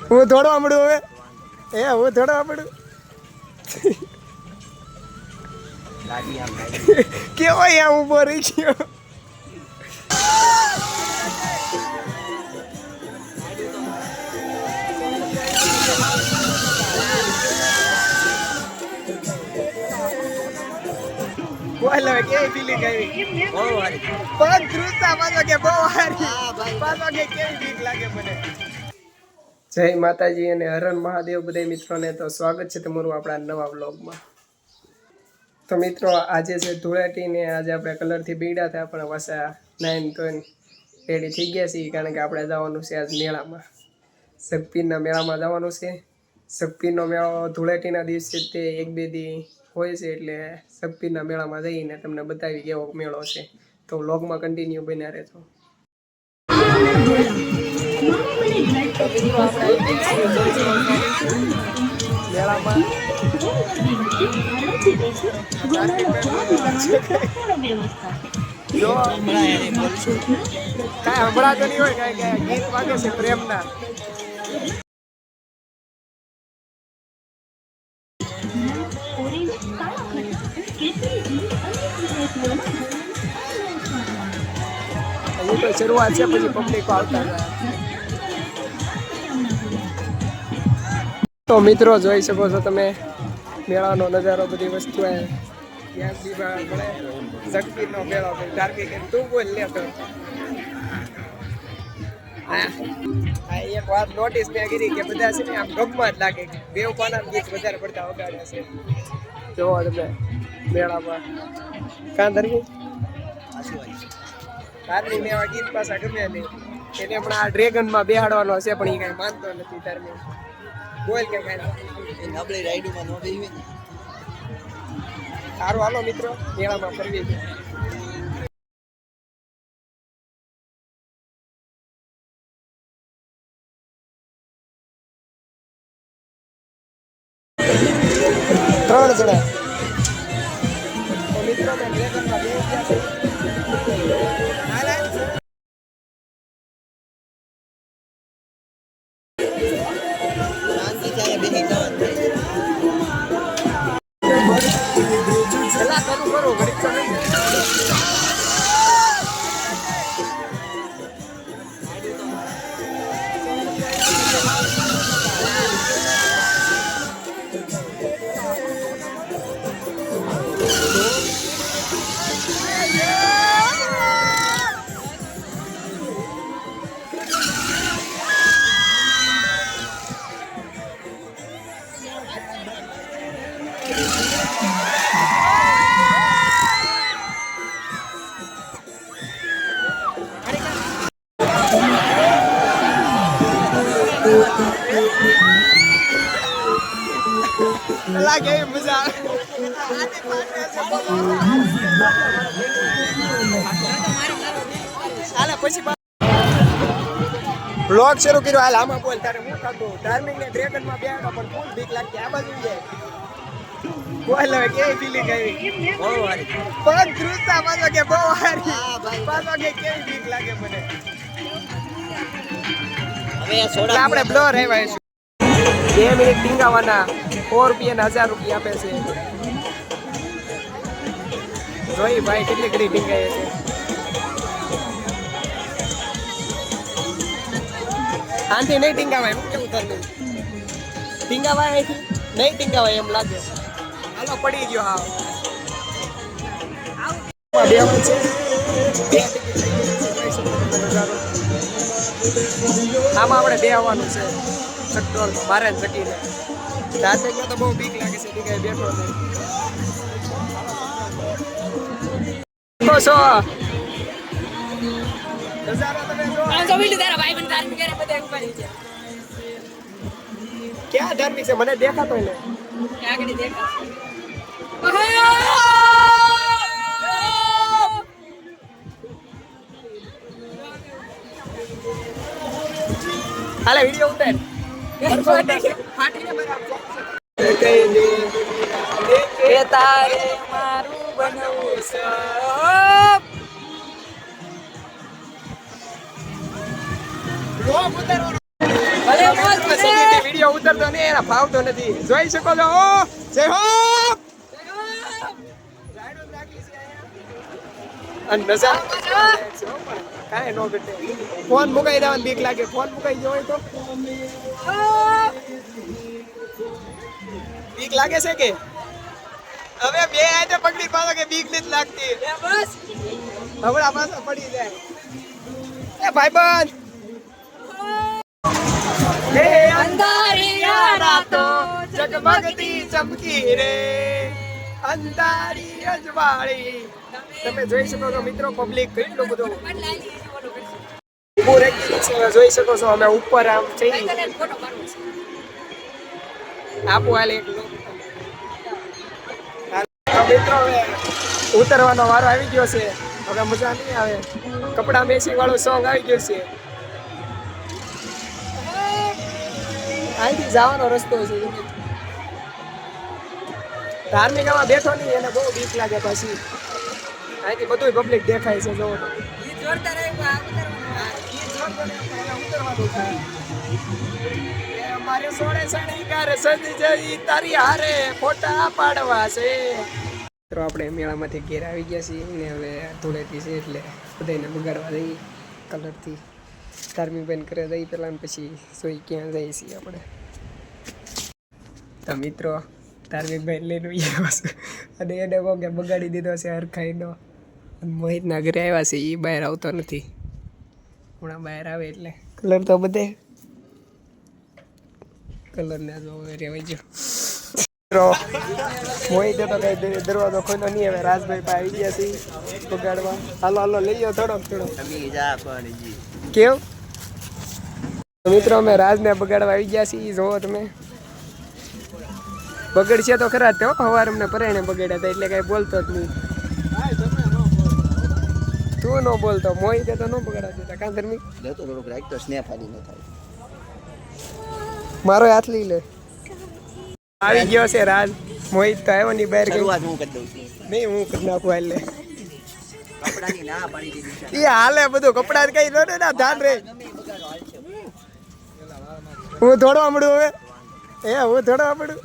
હું દોડવા મળું હવે હું દોડવા મળું કેવો અહીંયા ઊભો રહી ગયો બોલો કેવી ફીલિંગ આવી બહુ સારી પગ ધ્રુજતા પાછો કે બહુ સારી પાછો કે કેવી બીક લાગે મને જય માતાજી અને હરણ મહાદેવ બધા મિત્રોને તો સ્વાગત છે તમારું આપણા નવા વ્લોગમાં તો મિત્રો આજે છે ધૂળેટી ને આજે આપણે કલરથી બીડા થયા પણ પાછા નાઈન ધોઈને રેડી થઈ ગયા છીએ કારણ કે આપણે જવાનું છે આજ મેળામાં સગપીરના મેળામાં જવાનું છે સગપીરનો મેળો ધૂળેટીના દિવસે તે એક બે દી હોય છે એટલે સગપીરના મેળામાં જઈને તમને બતાવી કેવો મેળો છે તો વ્લોગમાં કન્ટિન્યુ બન્યા રહેજો મેળામાં જો કાંઈ હમણાં તો નહીં હોય કાંઈ ગીત વાગે છે પ્રેમના તો શરૂઆત છે પછી પબ્લિક આવતા તો મિત્રો જોઈ શકો છો તમે મેળાનો નજારો બધી વસ્તુ શક્તિનો મેળો ધાર્મિક તું બોલ લે તો એક વાત નોટિસ મેં કરી કે બધા છે ને આમ ગમમાં જ લાગે બેવ પાના ગીત વધારે પડતા વગાડે છે જોવો તમે મેળામાં કાં ધર્મી ધાર્મિક ને એવા ગીત પાછા ગમે નહીં એને હમણાં આ ડ્રેગનમાં બેહાડવાનો છે પણ એ કઈ માનતો નથી ધાર્મિક બોલ કે કઈ નબળી રાઈડમાં નો બેહી સારું હાલો મિત્રો મેળામાં ફરવી છે ત્રણ જણા તો મિત્રો મેં ડ્રેગનમાં બેહી ગયા છે લાગે મજા હાલે પછી બ્લોગ શરૂ કર્યો હાલ આમાં બોલ તારે હું ખાતું ધાર્મિક ને ડ્રેગનમાં બેહાડો પણ ફૂલ બીક લાગતી આ બાજુ જાય બોલ હવે કેવી ફીલિંગ આવી બહુ સારી પગ ધ્રુજતા પાછો કે બહુ સારી પાછો કે કેવી બીક લાગે મને હવે આપણે બ્લોર આવ્યા છે 2 મિનિટ ટીંગાવાના 4 રૂપિયા 1000 રૂપિયા આપે છે જોઈ ભાઈ કેટલી ઘડી ટીંગાય છે આંથી નહીં ટીંગાવાય હું કેવું થયું ટીંગાવાય અહીંથી નહીં ટીંગાવાય એમ લાગે હાલો પડી ગયો હા બેવાનું છે આમાં આપણે બે આવવાનું છે ચટ્ટોર બારે ચટીને રાતે ગયો તો બહુ બીક લાગે છે બીક બેઠો તો છો ક્યાં ધાર્મિક છે મને દેખાતો ને હાલે વિડિયો ઉતાર કે તારે મારું બનવું છે બ્લોગ ઉતારવાનો વિડીયો ઉતરતો નહીં, એના ફાવતો નથી. જોઈ શકો છો. ઓ જય હો. અને નજારો કાંઈ નો ઘટે. ફોન મુકાઈ દેવાની બીક લાગે. ફોન મુકાઈ ગયો હોય તો બીક લાગે છે કે હવે બે આતે પકડી પાડો કે બીક નથી લાગતી. બસ હવડા પાછા પડી જાય. એ ભાઈબંધ હે અંધારી રાતો જગમગતી ચમકી રે અંધારી અજવાળી. તમે જોઈ શકો છો મિત્રો, પબ્લિક કેટલો બધો જોઈ શકો છો. અમે ઉપર આમ જઈ આપો હાલ એક મિત્રો. હવે ઉતરવાનો વારો આવી ગયો છે. હવે મજા નહીં આવે. કપડા મેસી વાળું સોંગ આવી ગયું છે. અહીંથી જવાનો રસ્તો છે. ધાર્મિકામાં બેઠો નહીં, એને બહુ બીક લાગે. પછી અહીંથી બધું પબ્લિક દેખાય છે. જોવો મારે સોળે શણગાર સજી જઈ તારી હારે ફોટા પાડવા છે. તો આપણે મેળામાંથી ઘેર આવી ગયા છીએ ને હવે ધૂળેટી છે એટલે બધાને બગાડવા જઈએ કલરથી. ધાર્મિક બેન કરે જઈ પહેલાં પછી સોઈ ક્યાં જઈએ છીએ આપણે. તો મિત્રો ધાર્મિક ભાઈ લઈને આવ્યા છે અને એને કે બગાડી દીધો છે હરખાઈનો. મોહિતના ઘરે આવ્યા છે, એ બહાર આવતો નથી. હમણાં બહાર આવે એટલે કલર તો બધે કલરને જો રેવાઈ ગયો. મોહિતે તો કઈ દરવાજો ખોલ્યો નહીં. હવે રાજભાઈ પાસે આવી ગયા છે બગાડવા. હાલો હાલો લઈ જાઓ થોડોક કેવું. મિત્રો અમે રાજને બગાડવા આવી ગયા છીએ. જોવો તમે બગડશે તો ખરા જ. સવાર અમને પરાયણે બગાડ્યા હતા એટલે કઈ બોલતો જ નહીં. તું ન બોલતો. મોહિતે તો ન બગાડવા દેતા. કાં ધર્મી મારો હાથ લઈ લે. આવી ગયો છે રાજ. મોહિત તો આવ્યો નહીં બહાર. નહીં હું કરી નાખું હાલ લે. એ હાલે બધું કપડા કઈ નો ના ધ્યાન રે. હું દોડવા મળું હવે. હું દોડવા મળું.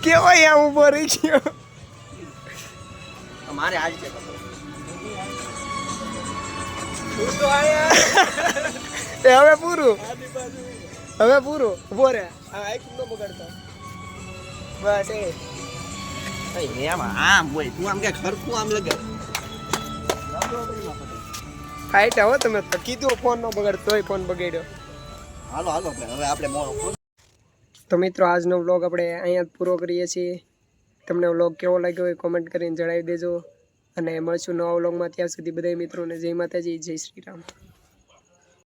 કેવો અહીંયા ઉભો રહી ગયો. મારે આજ છે હવે પૂરું. હવે પૂરું ઉભો રે. એક નો બગાડતો બસ. ફાઈટ આવો તમે તો કીધું ફોન નો બગાડ તોય ફોન બગાડ્યો. હાલો હાલો હવે આપણે તો મિત્રો આજનો વ્લોગ આપણે અહીંયા જ પૂરો કરીએ છીએ. તમને વ્લોગ કેવો લાગ્યો એ કોમેન્ટ કરીને જણાવી દેજો અને મળશું નવા વ્લોગમાં. ત્યાં સુધી બધા મિત્રોને જય માતાજી, જય શ્રી રામ.